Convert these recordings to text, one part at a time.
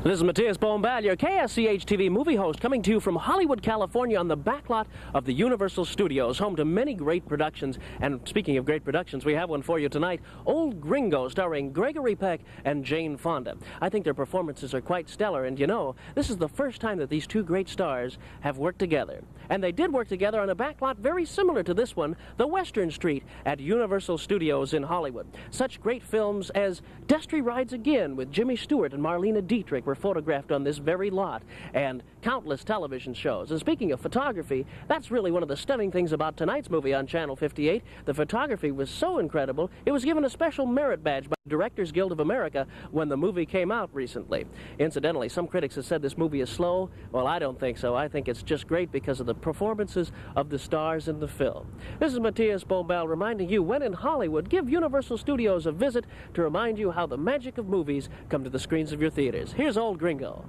This is Matías Bombal, your KSCH-TV movie host, coming to you from Hollywood, California on the backlot of the Universal Studios, home to many great productions. And speaking of great productions, we have one for you tonight, Old Gringo, starring Gregory Peck and Jane Fonda. I think their performances are quite stellar, and you know, this is the first time that these two great stars have worked together. And they did work together on a backlot very similar to this one, the Western Street at Universal Studios in Hollywood. Such great films as Destry Rides Again with Jimmy Stewart and Marlene Dietrich were photographed on this very lot, and countless television shows. And speaking of photography, that's really one of the stunning things about tonight's movie on Channel 58. The photography was so incredible, it was given a special merit badge by the Directors Guild of America when the movie came out recently. Incidentally, some critics have said this movie is slow. Well, I don't think so. I think it's just great because of the performances of the stars in the film. This is Matías Bombal reminding you, when in Hollywood, give Universal Studios a visit to remind you how the magic of movies come to the screens of your theaters. Here's Old Gringo.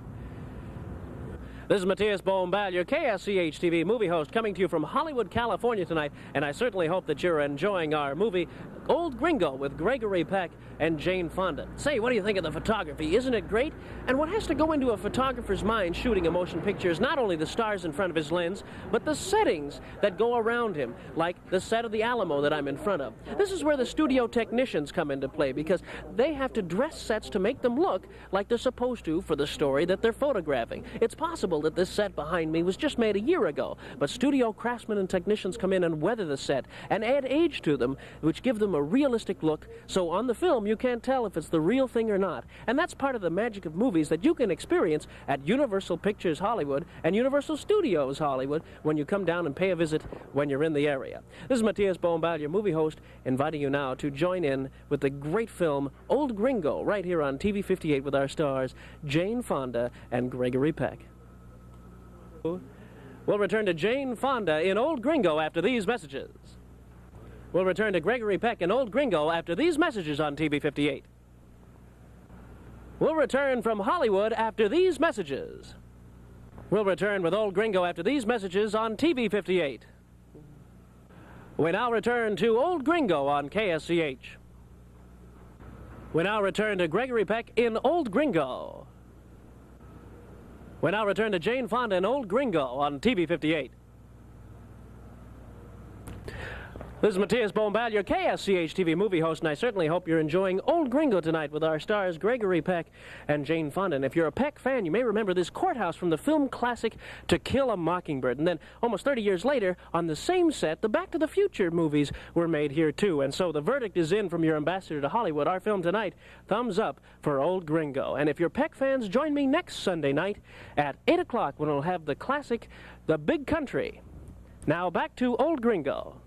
This is Matías Bombal, your KSCH-TV movie host, coming to you from Hollywood, California tonight, and I certainly hope that you're enjoying our movie, Old Gringo, with Gregory Peck and Jane Fonda. Say, what do you think of the photography? Isn't it great? And what has to go into a photographer's mind shooting a motion picture is not only the stars in front of his lens, but the settings that go around him, like the set of the Alamo that I'm in front of. This is where the studio technicians come into play, because they have to dress sets to make them look like they're supposed to for the story that they're photographing. It's possible that this set behind me was just made a year ago, but studio craftsmen and technicians come in and weather the set and add age to them, which give them a realistic look, so on the film you can't tell if it's the real thing or not. And that's part of the magic of movies that you can experience at Universal Pictures Hollywood and Universal Studios Hollywood when you come down and pay a visit when you're in the area. This is Matías Bombal, your movie host, inviting you now to join in with the great film Old Gringo right here on TV 58 with our stars Jane Fonda and Gregory Peck. We'll return to Jane Fonda in Old Gringo after these messages. We'll return to Gregory Peck in Old Gringo after these messages on TV 58. We'll return from Hollywood after these messages. We'll return with Old Gringo after these messages on TV 58. We now return to Old Gringo on KSCH. We now return to Gregory Peck in Old Gringo. We now return to Jane Fonda in Old Gringo on TV 58. This is Matías Bombal, your KSCH-TV movie host, and I certainly hope you're enjoying Old Gringo tonight with our stars Gregory Peck and Jane Fonda. And if you're a Peck fan, you may remember this courthouse from the film classic To Kill a Mockingbird. And then almost 30 years later, on the same set, the Back to the Future movies were made here too. And so the verdict is in from your ambassador to Hollywood. Our film tonight, thumbs up for Old Gringo. And if you're Peck fans, join me next Sunday night at 8 o'clock when we'll have the classic The Big Country. Now back to Old Gringo.